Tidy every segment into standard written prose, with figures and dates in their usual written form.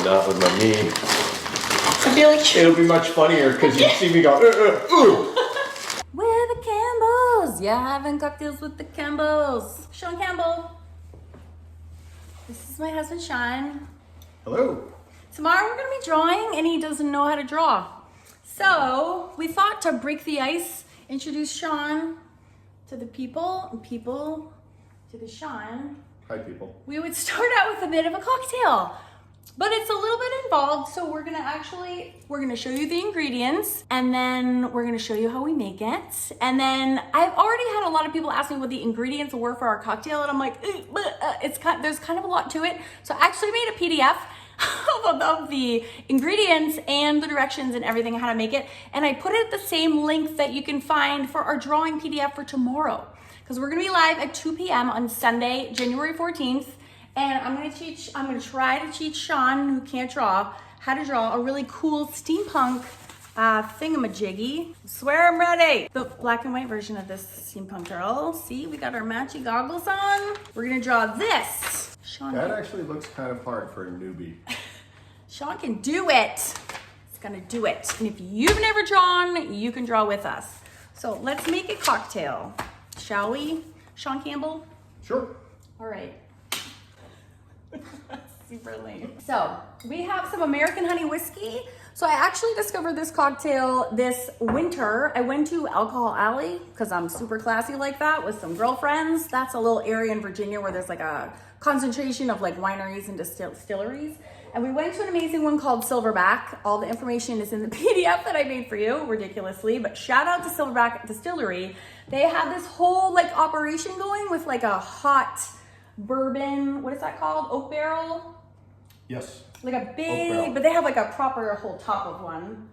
not with my knee. I feel like It'll be much funnier because you see me go, ooh. With the Campbells. Yeah, having cocktails with the Campbells. Sean Campbell. This is my husband, Sean. Hello. Tomorrow we're going to be drawing, and he doesn't know how to draw. So we thought to break the ice, introduce Sean to the people, and people to the Sean. Hi, people. We would start out with a bit of a cocktail, but it's a little bit involved. So we're gonna show you the ingredients, and then we're gonna show you how we make it. And then I've already had a lot of people ask me what the ingredients were for our cocktail, and I'm like, there's kind of a lot to it. So I actually made a PDF of the ingredients and the directions and everything, how to make it. And I put it at the same link that you can find for our drawing PDF for tomorrow. Because we're gonna be live at 2 p.m. on Sunday, January 14th. And I'm gonna try to teach Sean, who can't draw, how to draw a really cool steampunk thingamajiggy. Swear I'm ready. The black and white version of this steampunk girl. See, we got our matchy goggles on. We're gonna draw this. Sean, That actually looks kind of hard for a newbie. Sean can do it. He's gonna do it. And if you've never drawn, you can draw with us. So let's make a cocktail, shall we? Sean Campbell? Sure. All right. Super lame. So we have some American honey whiskey. So I actually discovered this cocktail this winter. I went to Alcohol Alley because I'm super classy like that with some girlfriends. That's a little area in Virginia where there's like a concentration of like wineries and distilleries. And we went to an amazing one called Silverback. All the information is in the PDF that I made for you, ridiculously. But shout out to Silverback Distillery. They had this whole like operation going with like a hot bourbon, what is that called? Oak barrel? Yes. Like a big, but they have like a proper whole top of one.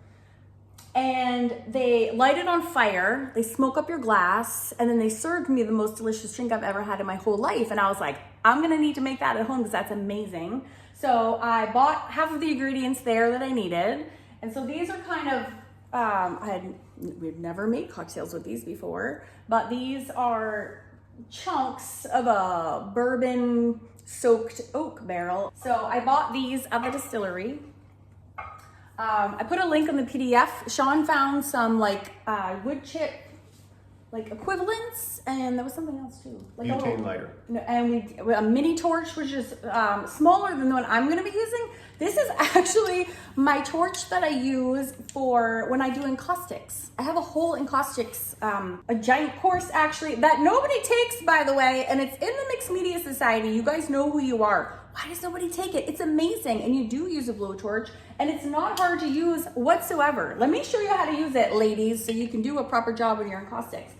And they light it on fire, they smoke up your glass, and then they served me the most delicious drink I've ever had in my whole life. And I was like, I'm gonna need to make that at home because that's amazing. So I bought half of the ingredients there that I needed. And so these are kind of, we've never made cocktails with these before, but these are chunks of a bourbon soaked oak barrel. So I bought these at the distillery. I put a link on the PDF. Sean found some like wood chip like equivalents, and there was something else too. Like butane lighter. And a mini torch, which is smaller than the one I'm gonna be using. This is actually my torch that I use for when I do encaustics. I have a whole encaustics, a giant course actually, that nobody takes, by the way, and it's in the Mixed Media Society. You guys know who you are. Why does nobody take it? It's amazing, and you do use a blowtorch, and it's not hard to use whatsoever. Let me show you how to use it, ladies, so you can do a proper job with your encaustics.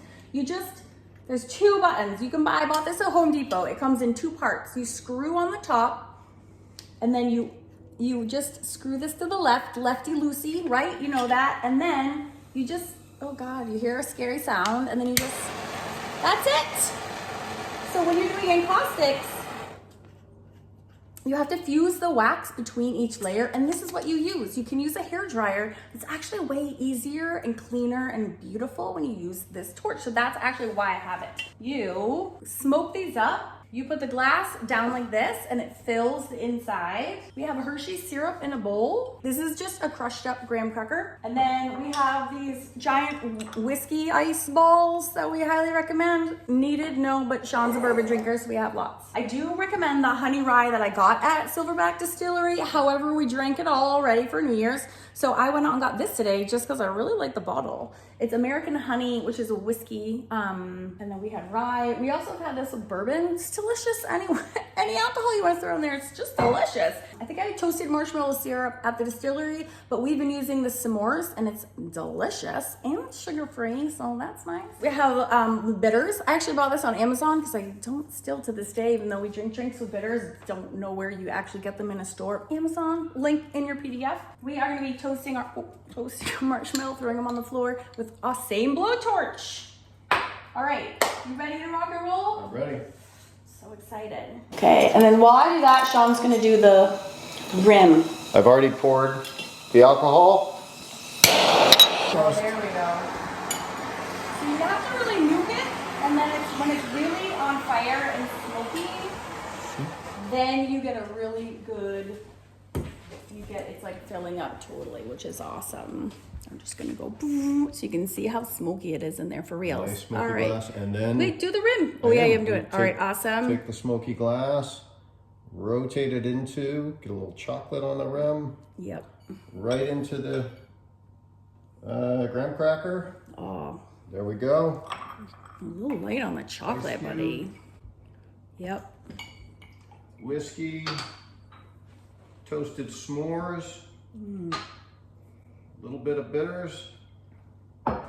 There's two buttons. You can I bought this at Home Depot. It comes in two parts. You screw on the top, and then you just screw this to the left, lefty-loosey, right? You know that. And then you just, oh God, you hear a scary sound, and then you just, that's it. So when you're doing encaustics, you have to fuse the wax between each layer, and this is what you use. You can use a hair dryer. It's actually way easier and cleaner and beautiful when you use this torch. So that's actually why I have it. You smoke these up. You put the glass down like this, and it fills the inside. We have Hershey's syrup in a bowl. This is just a crushed up graham cracker. And then we have these giant whiskey ice balls that we highly recommend. Needed, no, but Sean's a bourbon drinker, so we have lots. I do recommend the honey rye that I got at Silverback Distillery. However, we drank it all already for New Year's. So I went out and got this today just because I really like the bottle. It's American honey, which is a whiskey. And then we had rye. We also had this with bourbon. It's delicious anyway. Any alcohol you want to throw in there, it's just delicious. I think I had toasted marshmallow syrup at the distillery, but we've been using the s'mores, and it's delicious and it's sugar-free, so that's nice. We have bitters. I actually bought this on Amazon because I don't still to this day, even though we drink drinks with bitters, don't know where you actually get them in a store. Amazon, link in your PDF. We are going to be toasting our marshmallow, throwing them on the floor with a same blowtorch. All right, you ready to rock and roll? I'm ready. So excited. Okay, and then while I do that, Sean's gonna do the rim. I've already poured the alcohol. Oh, there we go. So you have to really nuke it, and then when it's really on fire and smoky, then you get a really good filling up totally, which is awesome. I'm just gonna go boom, so you can see how smoky it is in there for real. Nice smoky All right. glass, and then wait, do the rim. Oh yeah, you have to do it. All right, awesome. Take the smoky glass, rotate it into, get a little chocolate on the rim. Yep. Right into the graham cracker. Oh. There we go. A little light on the chocolate, buddy. Yep. Whiskey, toasted s'mores, a little bit of bitters. All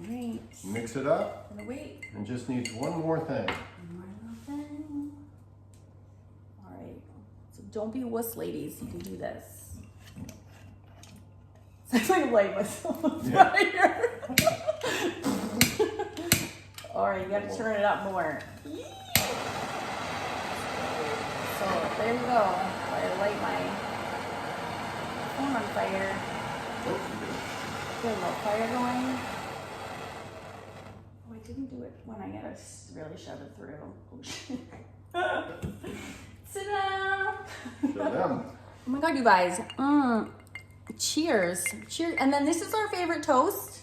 right. Mix it up. Gonna wait. And just needs one more thing. All right. So don't be wuss, ladies. You can do this. It's like light myself on fire. All right, you got to turn it up more. So there you go. I light my phone on fire. Get a little fire going. Oh, I didn't do it when I gotta really shove it through. Oh shit. Ta-da! Show them. Oh my god, you guys. Cheers. Cheers. And then this is our favorite toast.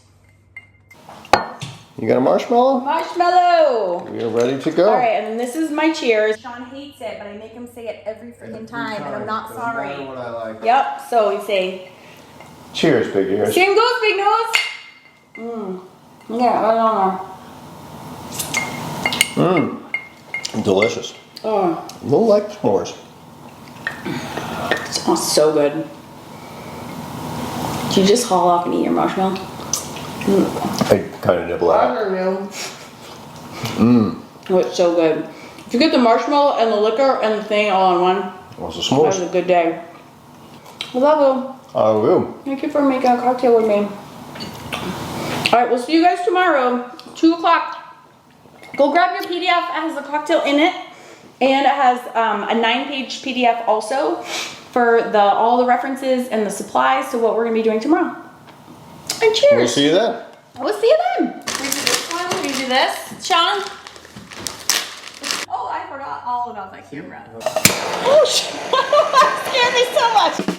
You got a marshmallow? Marshmallow! We are ready to go. Alright, and then this is my cheers. Sean hates it, but I make him say it every freaking time, and I'm not sorry. Doesn't matter what I like. Yep, so you say, Cheers, big ears. same goes, big nose! Yeah, I don't know. Delicious. Oh, A little like s'mores. it smells so good. Do you just haul off and eat your marshmallow? I kind of nibble at it. Oh, it's so good. If you get the marshmallow and the liquor and the thing all in one, What's the that was s'mores? a good day. I love you. I will. Thank you for making a cocktail with me. Alright, we'll see you guys tomorrow, 2 o'clock. Go grab your PDF. It has the cocktail in it. And it has a 9-page PDF also for all the references and the supplies to what we're going to be doing tomorrow. And cheers. We'll see you then. We'll see you then. We do this one. We do this. Sean? Oh, I forgot all about that camera. Oh, scared me so much.